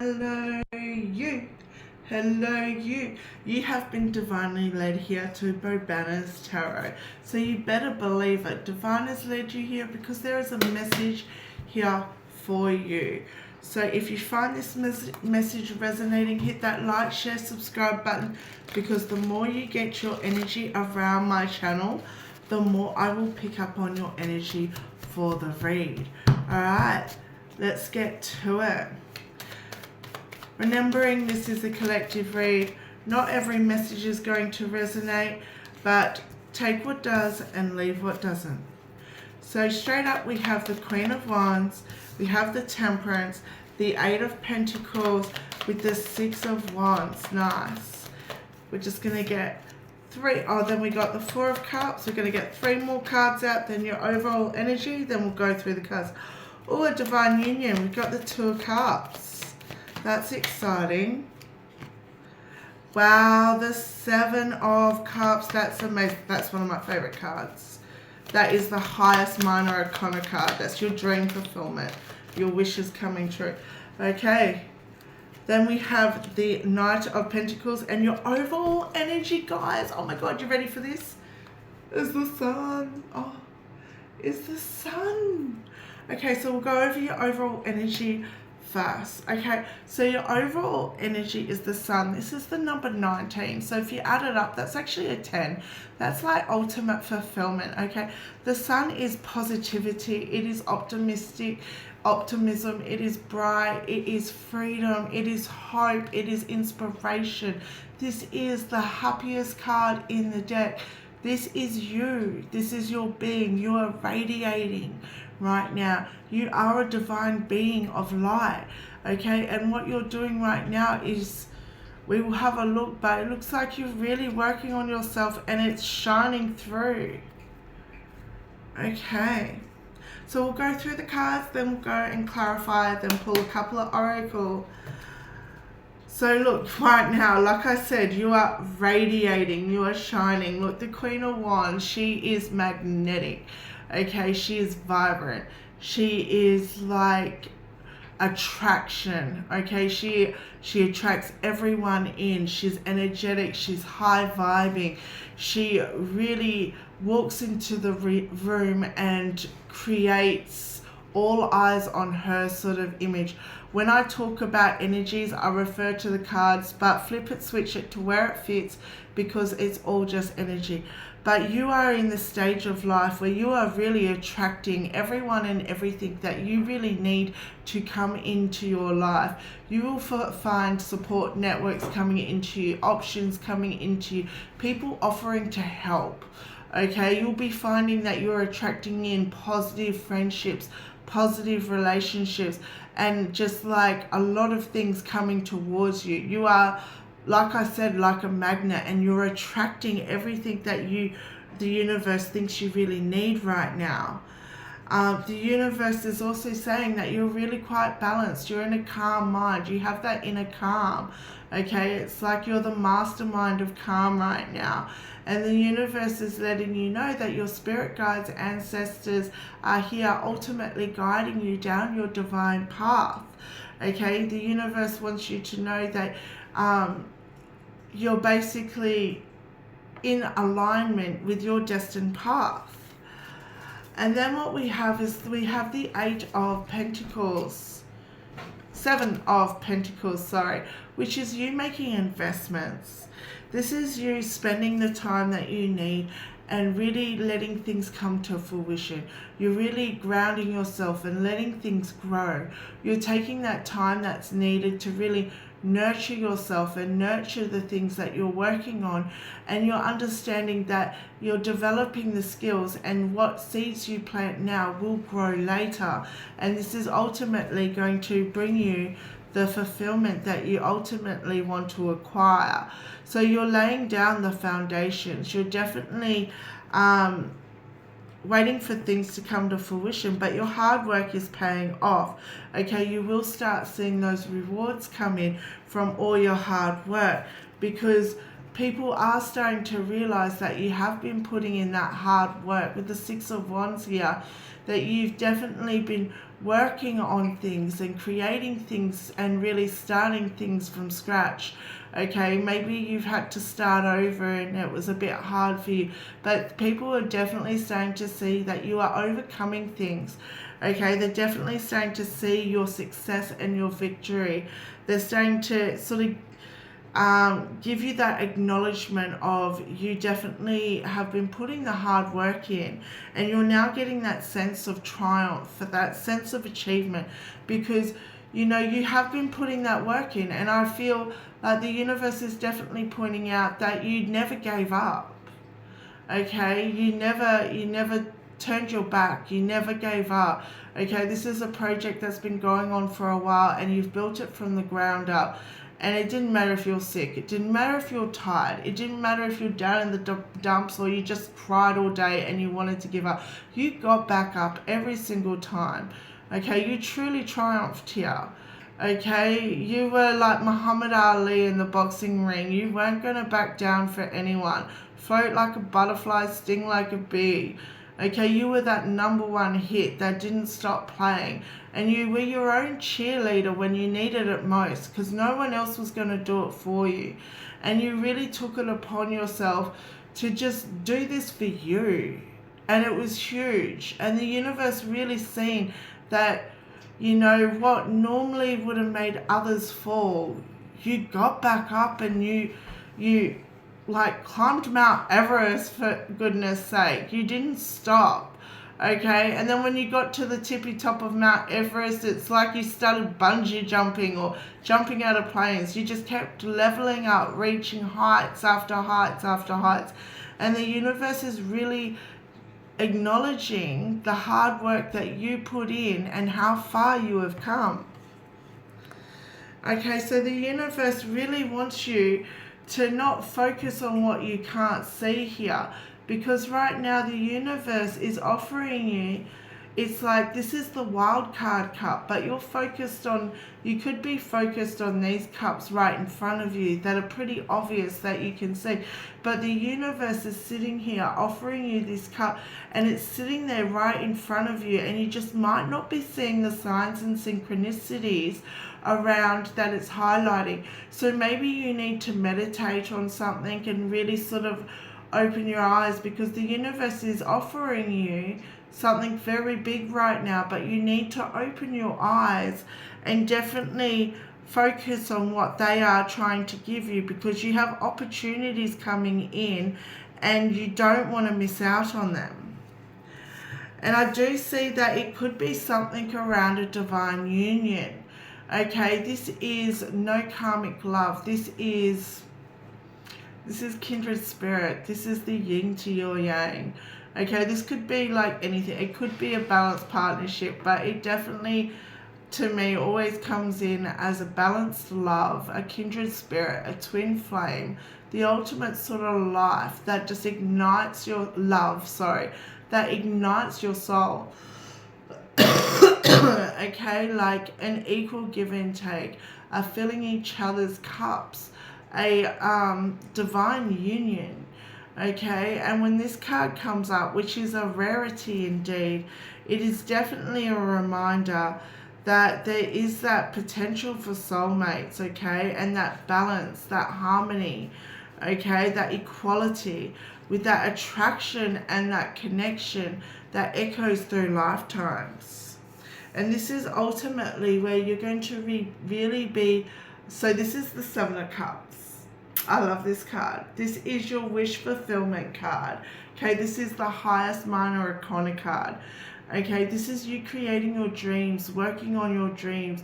Hello you, hello you. You have been divinely led here to Bobana's Tarot. So you better believe it. Divine has led you here because there is a message here for you. So if you find this message resonating, hit that like, share, subscribe button, because the more you get your energy around my channel, the more I will pick up on your energy for the read. Alright, let's get to it. Remembering this is a collective read, not every message is going to resonate, but take what does and leave what doesn't. So straight up we have the Queen of Wands, we have the Temperance, the Eight of Pentacles with the Six of Wands. Nice. We're just going to get then we got the Four of Cups. We're going to get 3 more cards out than your overall energy, then we'll go through the cards. Oh, a Divine Union. We've got the Two of Cups. That's exciting. Wow, the Seven of Cups. That's amazing. That's one of my favorite cards. That is the highest minor arcana card. That's your dream fulfillment. Your wishes coming true. Okay. Then we have the Knight of Pentacles and your overall energy, guys. Oh my God, you ready for this? Is the Sun. Oh, is the Sun. Okay, so we'll go over your overall energy first. Okay, so your overall energy is the Sun. This is the number 19. So if you add it up, that's actually a 10. That's like ultimate fulfillment. Okay, the Sun is positivity. It is optimism. It is bright. It is freedom. It is hope. It is inspiration. This is the happiest card in the deck. This is you. This is your being. You are radiating right now. You are a divine being of light. Okay, and what you're doing right now is, we will have a look, but it looks like you're really working on yourself and it's shining through. Okay, so we'll go through the cards, then we'll go and clarify, then pull a couple of oracle. So look, right now, like I said, you are radiating, you are shining. Look, the Queen of Wands, she is magnetic. Okay, she is vibrant. She is like attraction. Okay, she attracts everyone in. She's energetic. She's high vibing. She really walks into the room and creates all eyes on her sort of image. When I talk about energies, I refer to the cards, but flip it, switch it to where it fits, because it's all just energy. But you are in the stage of life where you are really attracting everyone and everything that you really need to come into your life. You will find support networks coming into you, options coming into you, people offering to help. Okay, you'll be finding that you're attracting in positive friendships, positive relationships, and just like a lot of things coming towards you. You are, like I said, like a magnet, and you're attracting everything that the universe thinks you really need right now. The universe is also saying that you're really quite balanced. You're in a calm mind. You have that inner calm. Okay, it's like you're the mastermind of calm right now. And the universe is letting you know that your spirit guides, ancestors are here ultimately guiding you down your divine path. Okay, the universe wants you to know that you're basically in alignment with your destined path. And then what we have is we have the Eight of Pentacles, Seven of Pentacles, sorry, which is you making investments. This is you spending the time that you need and really letting things come to fruition. You're really grounding yourself and letting things grow. You're taking that time that's needed to really nurture yourself and nurture the things that you're working on, and you're understanding that you're developing the skills, and what seeds you plant now will grow later, and this is ultimately going to bring you the fulfillment that you ultimately want to acquire. So you're laying down the foundations. You're definitely waiting for things to come to fruition, but your hard work is paying off. Okay, you will start seeing those rewards come in from all your hard work, because people are starting to realize that you have been putting in that hard work. With the Six of Wands here, that you've definitely been working on things and creating things and really starting things from scratch. Okay, maybe you've had to start over and it was a bit hard for you, but people are definitely starting to see that you are overcoming things. Okay, they're definitely starting to see your success and your victory. They're starting to sort of give you that acknowledgement of you definitely have been putting the hard work in, and you're now getting that sense of triumph, that sense of achievement, because you know you have been putting that work in. And I feel like the universe is definitely pointing out that you never gave up. Okay, you never turned your back, you never gave up. Okay, this is a project that's been going on for a while and you've built it from the ground up. And it didn't matter if you're sick, it didn't matter if you're tired, it didn't matter if you're down in the dumps or you just cried all day and you wanted to give up. You got back up every single time. Okay, you truly triumphed here. Okay, you were like Muhammad Ali in the boxing ring. You weren't going to back down for anyone. Float like a butterfly, sting like a bee. Okay, you were that number one hit that didn't stop playing. And you were your own cheerleader when you needed it most, because no one else was going to do it for you. And you really took it upon yourself to just do this for you. And it was huge. And the universe really seen that, you know, what normally would have made others fall, you got back up and you like climbed Mount Everest, for goodness sake. You didn't stop. Okay, and then when you got to the tippy top of Mount Everest, it's like you started bungee jumping or jumping out of planes. You just kept leveling up, reaching heights after heights after heights. And the universe is really acknowledging the hard work that you put in and how far you have come. Okay, so the universe really wants you to not focus on what you can't see here, because right now the universe is offering you, it's like this is the wild card cup, but you're focused on, you could be focused on these cups right in front of you that are pretty obvious that you can see, but the universe is sitting here offering you this cup, and it's sitting there right in front of you, and you just might not be seeing the signs and synchronicities around that it's highlighting. So maybe you need to meditate on something and really sort of open your eyes, because the universe is offering you something very big right now, but you need to open your eyes and definitely focus on what they are trying to give you, because you have opportunities coming in and you don't want to miss out on them. And I do see that it could be something around a divine union. Okay, this is no karmic love. This is kindred spirit. This is the yin to your yang. Okay, this could be like anything. It could be a balanced partnership, but it definitely, to me, always comes in as a balanced love, a kindred spirit, a twin flame, the ultimate sort of life that just ignites your love, that ignites your soul. Okay, like an equal give and take, a filling each other's cups, a divine union. Okay, and when this card comes up, which is a rarity indeed, it is definitely a reminder that there is that potential for soulmates, okay, and that balance, that harmony, okay, that equality, with that attraction and that connection that echoes through lifetimes. And this is ultimately where you're going to really be. So this is the Seven of Cups. I love this card. This is your wish fulfillment card. Okay, this is the highest minor arcana card. Okay, this is you creating your dreams, working on your dreams,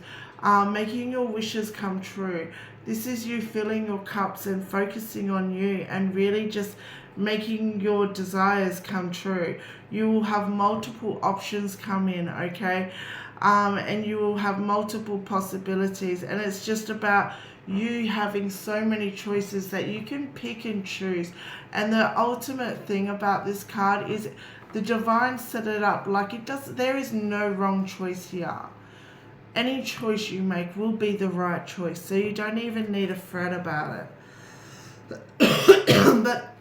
making your wishes come true. This is you filling your cups and focusing on you and really just making your desires come true. You will have multiple options come in, okay? And you will have multiple possibilities, and it's just about you having so many choices that you can pick and choose. And the ultimate thing about this card is the divine set it up like it does. There is no wrong choice here. Any choice you make will be the right choice, so you don't even need to fret about it. But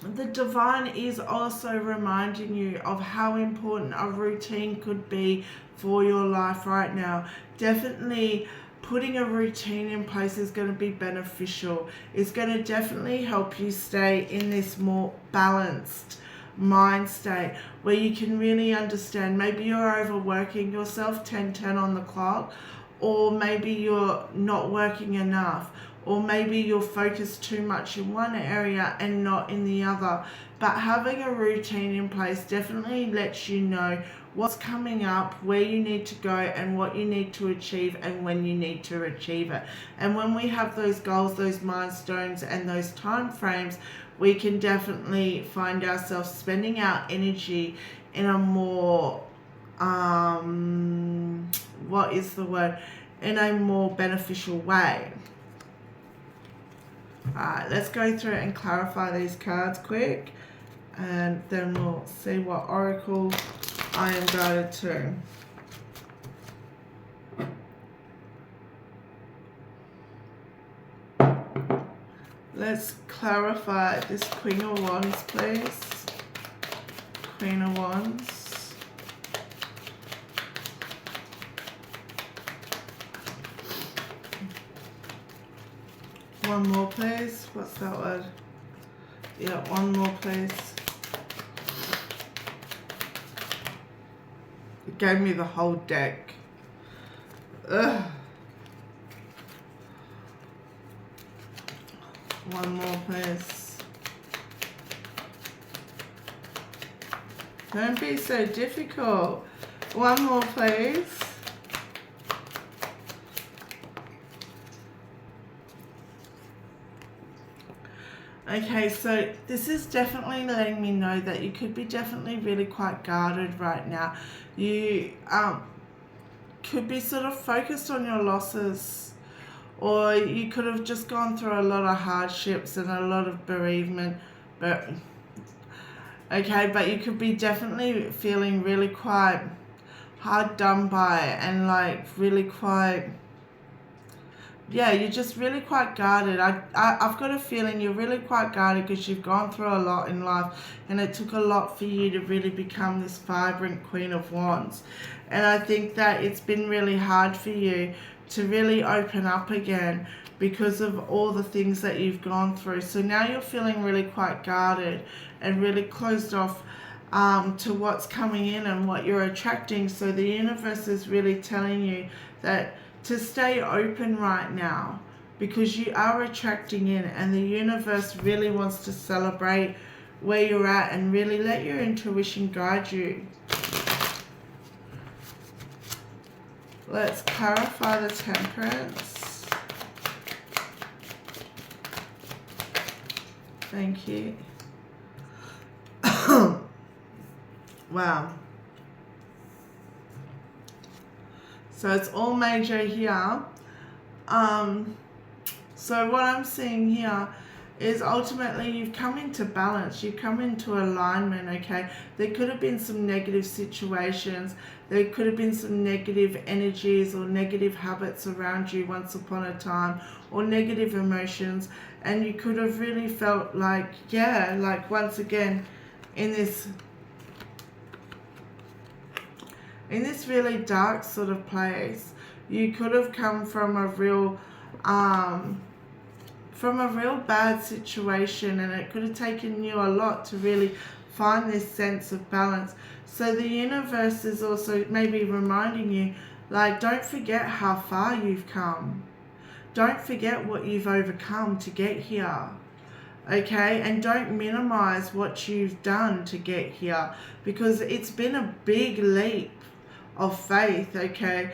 the divine is also reminding you of how important a routine could be for your life right now. Definitely putting a routine in place is going to be beneficial. It's going to definitely help you stay in this more balanced mind state where you can really understand. Maybe you're overworking yourself, 10:10 on the clock, or maybe you're not working enough, or maybe you're focused too much in one area and not in the other. But having a routine in place definitely lets you know what's coming up, where you need to go, and what you need to achieve, and when you need to achieve it. And when we have those goals, those milestones, and those time frames, we can definitely find ourselves spending our energy in a more in a more beneficial way. Alright, let's go through and clarify these cards quick, and then we'll see what oracle I am guided to. Let's clarify this Queen of Wands, please. Queen of Wands. One more, please. What's that word? Yeah, one more, please. It gave me the whole deck. Ugh. One more, please. Don't be so difficult. One more, please. Okay, so this is definitely letting me know that you could be definitely really quite guarded right now. You could be sort of focused on your losses, or you could have just gone through a lot of hardships and a lot of bereavement. But you could be definitely feeling really quite hard done by, and like really quite, yeah, you're just really quite guarded. I've got a feeling you're really quite guarded because you've gone through a lot in life, and it took a lot for you to really become this vibrant Queen of Wands. And I think that it's been really hard for you to really open up again because of all the things that you've gone through. So now you're feeling really quite guarded and really closed off to what's coming in and what you're attracting. So the universe is really telling you that to stay open right now, because you are attracting in, and the universe really wants to celebrate where you're at and really let your intuition guide you. Let's clarify the Temperance. Thank you. Wow. So it's all major here. So what I'm seeing here is ultimately you've come into balance, you've come into alignment, okay? There could have been some negative situations, there could have been some negative energies or negative habits around you once upon a time, or negative emotions, and you could have really felt like, yeah, like once again in this really dark sort of place. You could have come from a real bad situation, and it could have taken you a lot to really find this sense of balance. So the universe is also maybe reminding you, like, don't forget how far you've come. Don't forget what you've overcome to get here. Okay, and don't minimize what you've done to get here, because it's been a big leap of faith. Okay,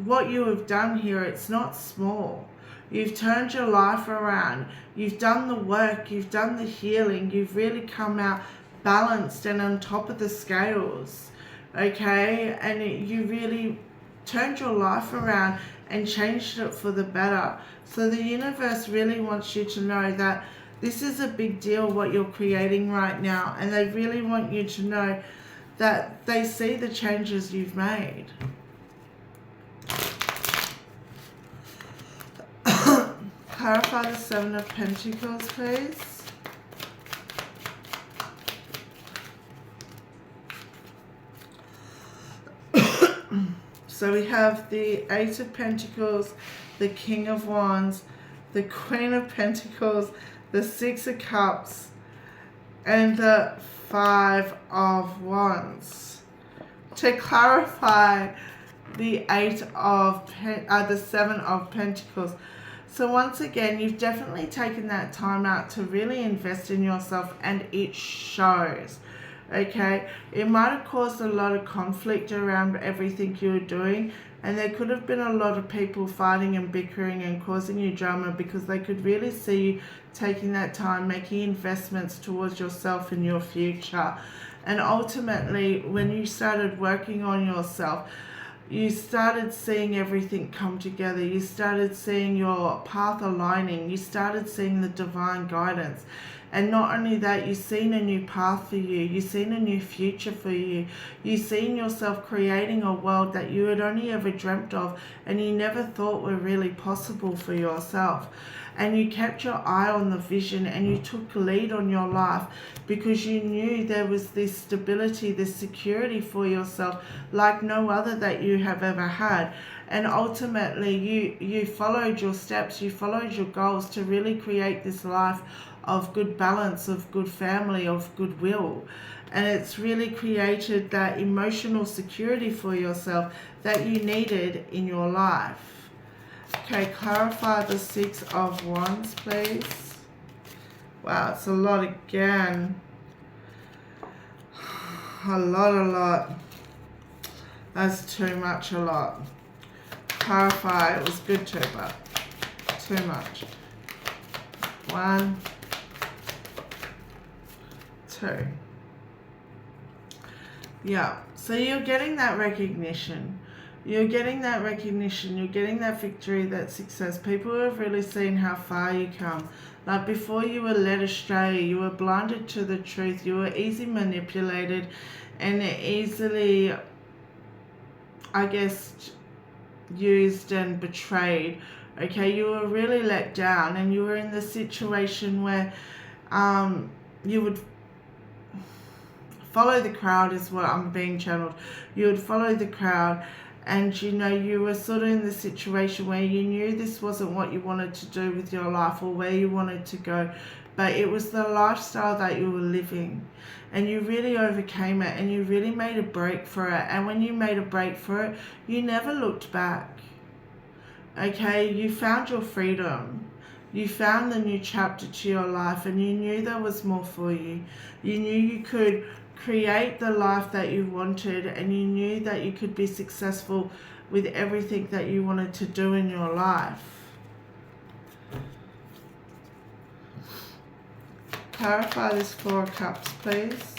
what you have done here, it's not small. You've turned your life around, you've done the work, you've done the healing, you've really come out balanced and on top of the scales, okay? And you really turned your life around and changed it for the better. So the universe really wants you to know that this is a big deal what you're creating right now, and they really want you to know that they see the changes you've made. clarify the Seven of Pentacles, please. So we have the Eight of Pentacles, the King of Wands, the Queen of Pentacles, the Six of Cups, and the Five of Wands. To clarify the the Seven of Pentacles. So once again, you've definitely taken that time out to really invest in yourself, and it shows. Okay, it might have caused a lot of conflict around everything you were doing, and there could have been a lot of people fighting and bickering and causing you drama because they could really see you taking that time, making investments towards yourself and your future. And ultimately, when you started working on yourself, you started seeing everything come together. You started seeing your path aligning. You started seeing the divine guidance. And not only that, you've seen a new path for you. You've seen a new future for you. You've seen yourself creating a world that you had only ever dreamt of and you never thought were really possible for yourself. And you kept your eye on the vision and you took lead on your life because you knew there was this stability, this security for yourself like no other that you have ever had. And ultimately you followed your steps, you followed your goals to really create this life of good balance, of good family, of goodwill. And it's really created that emotional security for yourself that you needed in your life. Okay, clarify the Six of Wands, please. Wow, it's a lot again. A lot. That's too much, a lot. Clarify, it was good too, but too much. 1, 2. Yeah, so you're getting that recognition. You're getting that recognition. You're getting that victory, that success. People have really seen how far you come. Like before, you were led astray. You were blinded to the truth. You were easily manipulated and easily, I guess, used and betrayed. Okay, you were really let down, and you were in the situation where you would follow the crowd, is what I'm being channeled. You would follow the crowd, and you were sort of in the situation where you knew this wasn't what you wanted to do with your life or where you wanted to go, but it was the lifestyle that you were living, and you really overcame it, and you really made a break for it. And when you made a break for it, you never looked back. Okay, you found your freedom. You found the new chapter to your life, and you knew there was more for you. You knew you could create the life that you wanted, and you knew that you could be successful with everything that you wanted to do in your life. Clarify this Four of Cups, please.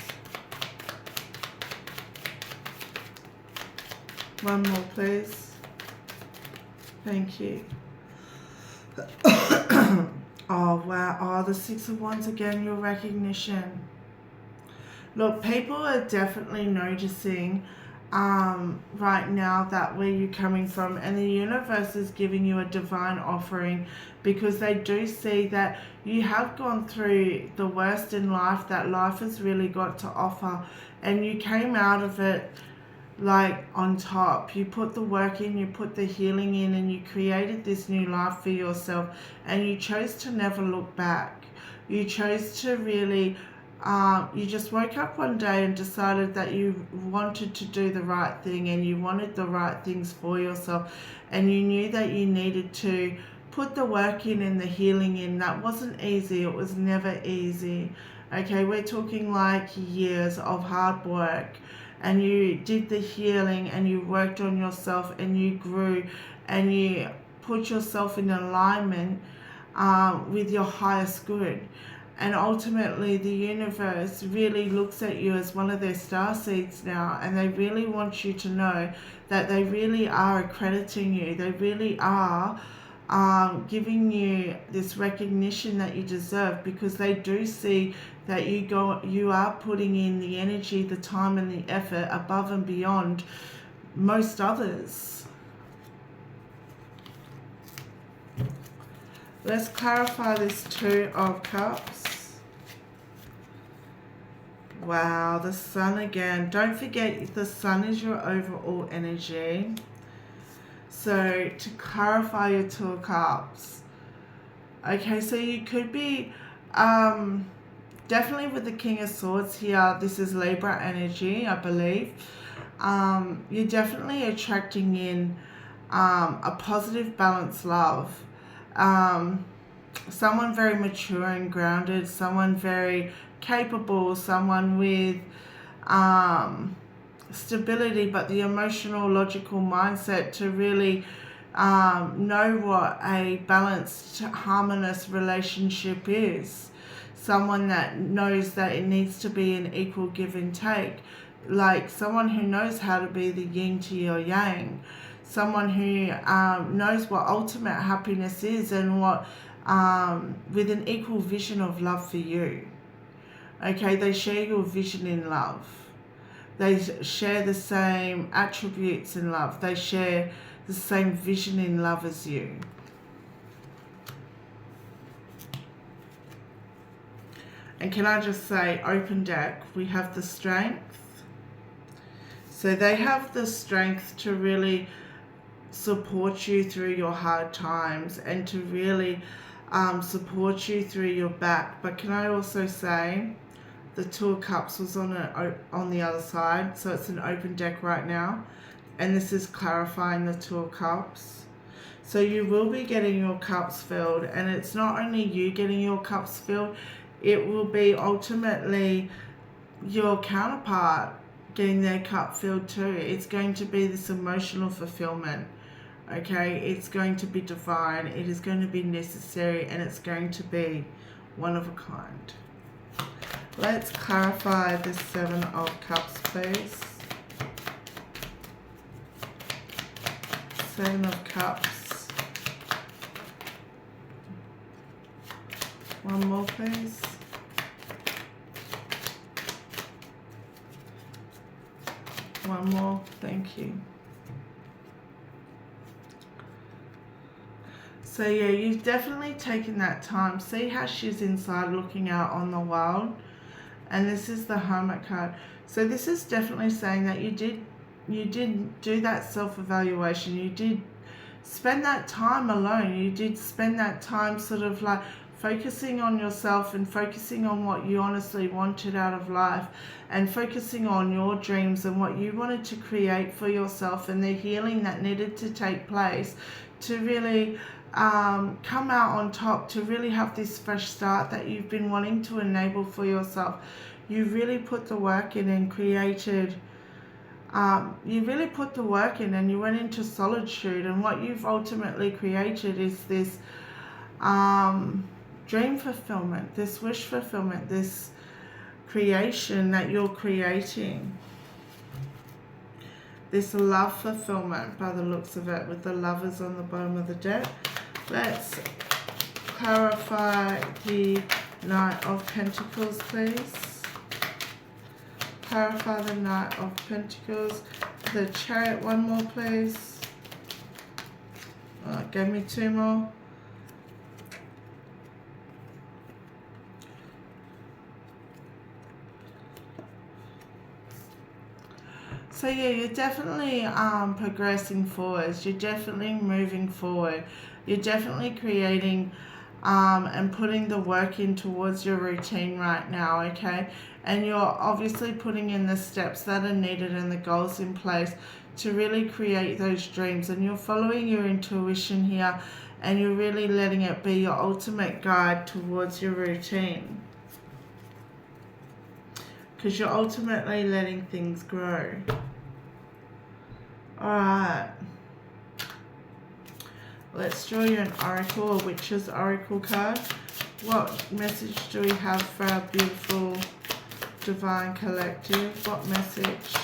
One more, please. Thank you. Oh, wow. Oh, the Six of Wands again, your recognition. Look, people are definitely noticing right now that where you're coming from, and the universe is giving you a divine offering because they do see that you have gone through the worst in life that life has really got to offer, and you came out of it like on top. You put the work in, you put the healing in, and you created this new life for yourself, and you chose to never look back. You chose to really you just woke up one day and decided that you wanted to do the right thing, and you wanted the right things for yourself, and you knew that you needed to put the work in and the healing in. That wasn't easy. It was never easy. Okay, we're talking like years of hard work, and you did the healing, and you worked on yourself, and you grew, and you put yourself in alignment with your highest good. And ultimately, the universe really looks at you as one of their star seeds now, and they really want you to know that they really are accrediting you. They really are giving you this recognition that you deserve, because they do see that you are putting in the energy, the time, and the effort above and beyond most others. Let's clarify this Two of Cups. Wow, the Sun again. Don't forget, the Sun is your overall energy. So to clarify your Two of Cups. Okay, so you could be definitely with the King of Swords here. This is Libra energy, I believe. You're definitely attracting in a positive, balanced love. Someone very mature and grounded, someone very capable, someone with stability, but the emotional, logical mindset to really know what a balanced, harmonious relationship is. Someone that knows that it needs to be an equal give and take. Like someone who knows how to be the yin to your yang. Someone who knows what ultimate happiness is and what with an equal vision of love for you. Okay, they share your vision in love. They share the same attributes in love. They share the same vision in love as you. And can I just say, open deck, we have the Strength. So they have the strength to really support you through your hard times and to really support you through your back. But can I also say, the Two of Cups was on the other side, so it's an open deck right now, and this is clarifying the Two of Cups. So you will be getting your cups filled, and it's not only you getting your cups filled, it will be ultimately your counterpart getting their cup filled too. It's going to be this emotional fulfillment. Okay, it's going to be divine, it is going to be necessary, and it's going to be one of a kind. Let's clarify the Seven of Cups, please. Seven of Cups. One more, please. One more, thank you. So yeah, you've definitely taken that time. See how she's inside looking out on the world? And this is the Hermit card. So this is definitely saying that you did do that self-evaluation. You did spend that time alone. You did spend that time sort of like focusing on yourself and focusing on what you honestly wanted out of life and focusing on your dreams and what you wanted to create for yourself and the healing that needed to take place to really come out on top, to really have this fresh start that you've been wanting to enable for yourself. You really put the work in and created, you really put the work in and you went into solitude, and what you've ultimately created is this dream fulfillment, this wish fulfillment, this creation that you're creating. This love fulfillment by the looks of it, with the Lovers on the bottom of the deck. Let's clarify the Knight of Pentacles, please. Clarify the Knight of Pentacles. The Chariot, one more, please. Give me two more. So yeah, you're definitely progressing forwards. You're definitely moving forward. You're definitely creating and putting the work in towards your routine right now, okay? And you're obviously putting in the steps that are needed and the goals in place to really create those dreams. And you're following your intuition here, and you're really letting it be your ultimate guide towards your routine. Because you're ultimately letting things grow. Alright. Let's draw you an oracle, a witch's oracle card. What message do we have for our beautiful divine collective? What message?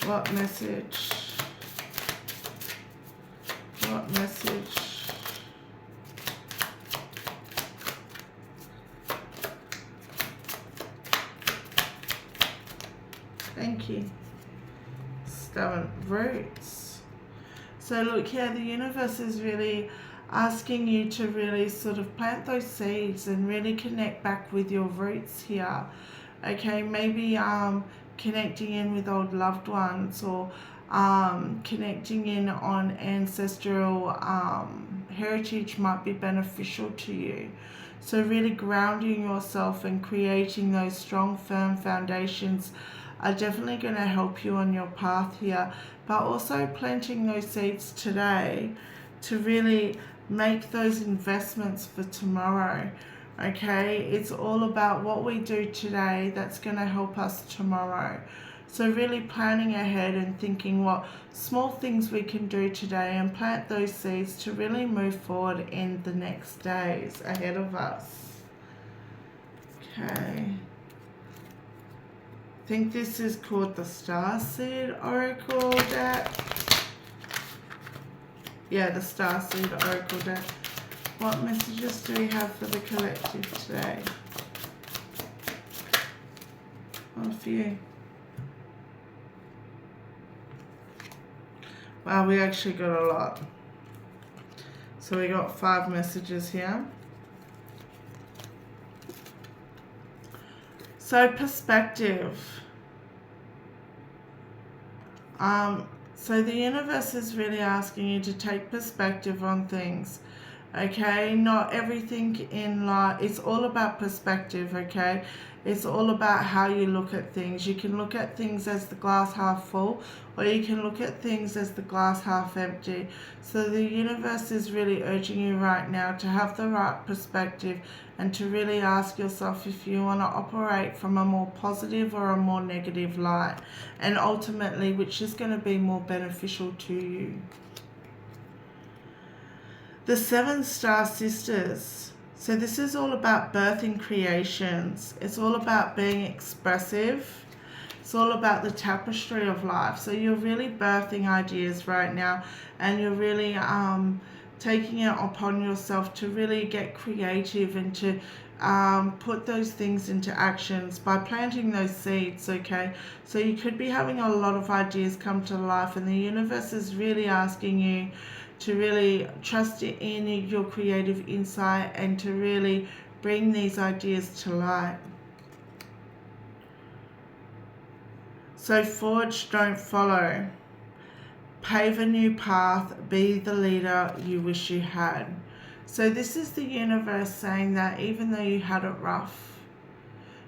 What message? What message? Thank you. Stubborn roots. So look here, the universe is really asking you to really sort of plant those seeds and really connect back with your roots here. Okay, maybe connecting in with old loved ones, or connecting in on ancestral heritage might be beneficial to you. So really grounding yourself and creating those strong, firm foundations are definitely going to help you on your path here. But also planting those seeds today to really make those investments for tomorrow. Okay, it's all about what we do today that's going to help us tomorrow. So really planning ahead and thinking what small things we can do today and plant those seeds to really move forward in the next days ahead of us. Okay. I think this is called the Starseed Oracle deck. Yeah, the Starseed Oracle deck. What messages do we have for the collective today? Oh, a few. Wow, we actually got a lot. So we got 5 messages here. So perspective. So the universe is really asking you to take perspective on things. Okay, not everything in life, it's all about perspective. Okay, it's all about how you look at things. You can look at things as the glass half full, or you can look at things as the glass half empty. So the universe is really urging you right now to have the right perspective and to really ask yourself if you want to operate from a more positive or a more negative light, and ultimately which is going to be more beneficial to you. The 7 Star Sisters. So this is all about birthing creations. It's all about being expressive. It's all about the tapestry of life. So you're really birthing ideas right now, and you're really taking it upon yourself to really get creative and to put those things into actions by planting those seeds. Okay, so you could be having a lot of ideas come to life, and the universe is really asking you to really trust in your creative insight and to really bring these ideas to light. So forge, don't follow. Pave a new path, be the leader you wish you had. So this is the universe saying that even though you had it rough,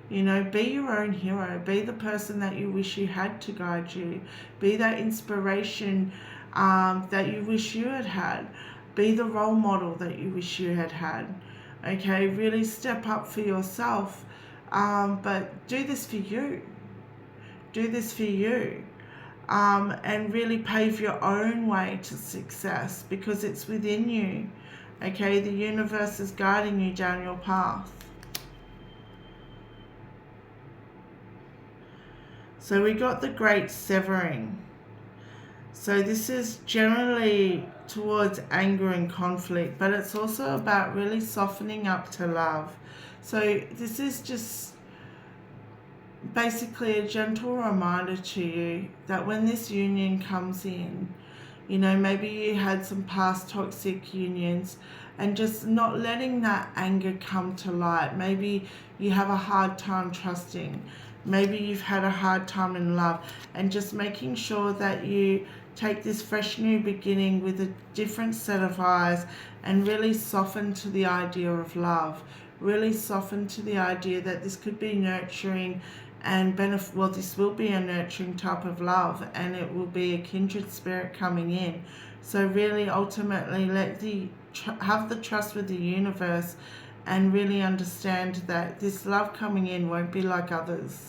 you know, be your own hero, be the person that you wish you had to guide you, be that inspiration that you wish you had had, be the role model that you wish you had had. Okay, really step up for yourself, but do this for you. Do this for you. And really pave your own way to success, because it's within you. Okay, the universe is guiding you down your path. So we got the Great Severing. So this is generally towards anger and conflict, but it's also about really softening up to love. So this is just basically a gentle reminder to you that when this union comes in, you know, maybe you had some past toxic unions, and just not letting that anger come to light. Maybe you have a hard time trusting. Maybe you've had a hard time in love, and just making sure that you take this fresh new beginning with a different set of eyes and really soften to the idea of love. Really soften to the idea that this could be nurturing and well, this will be a nurturing type of love, and it will be a kindred spirit coming in. So really ultimately have the trust with the universe and really understand that this love coming in won't be like others.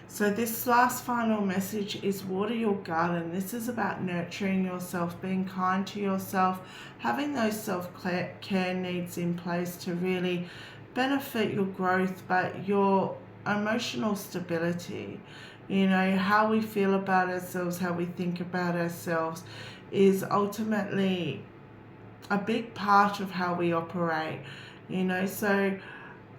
So this last final message is water your garden. This is about nurturing yourself, being kind to yourself, having those self-care needs in place to really benefit your growth, but your emotional stability. You know, how we feel about ourselves, how we think about ourselves is ultimately a big part of how we operate. You know, so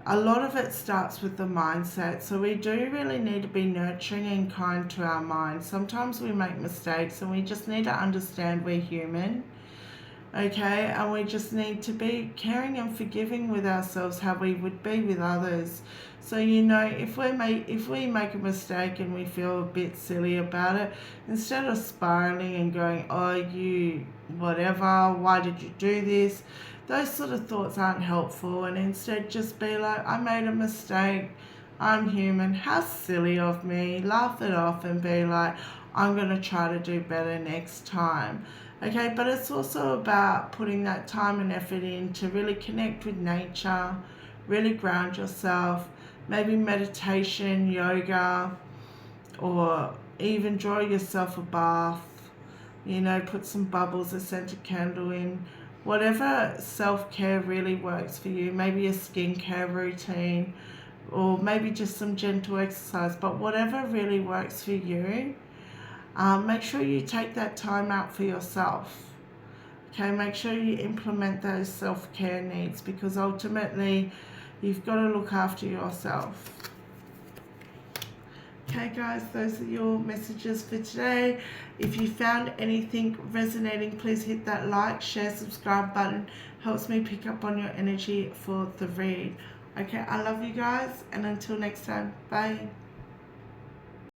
a lot of it starts with the mindset. So we do really need to be nurturing and kind to our mind. Sometimes we make mistakes and we just need to understand we're human. Okay, and we just need to be caring and forgiving with ourselves how we would be with others. So if we make a mistake and we feel a bit silly about it, instead of spiraling and going, oh, you whatever, why did you do this, those sort of thoughts aren't helpful. And instead just be like, I made a mistake, I'm human, how silly of me, laugh it off and be like, I'm going to try to do better next time. Okay, but it's also about putting that time and effort in to really connect with nature, really ground yourself, maybe meditation, yoga, or even draw yourself a bath, put some bubbles, a scented candle in, whatever self-care really works for you, maybe a skincare routine, or maybe just some gentle exercise, but whatever really works for you. Make sure you take that time out for yourself. Okay, make sure you implement those self-care needs, because ultimately you've got to look after yourself. Okay guys, those are your messages for today. If you found anything resonating, please hit that like, share, subscribe button. Helps me pick up on your energy for the read. Okay, I love you guys, and until next time, bye.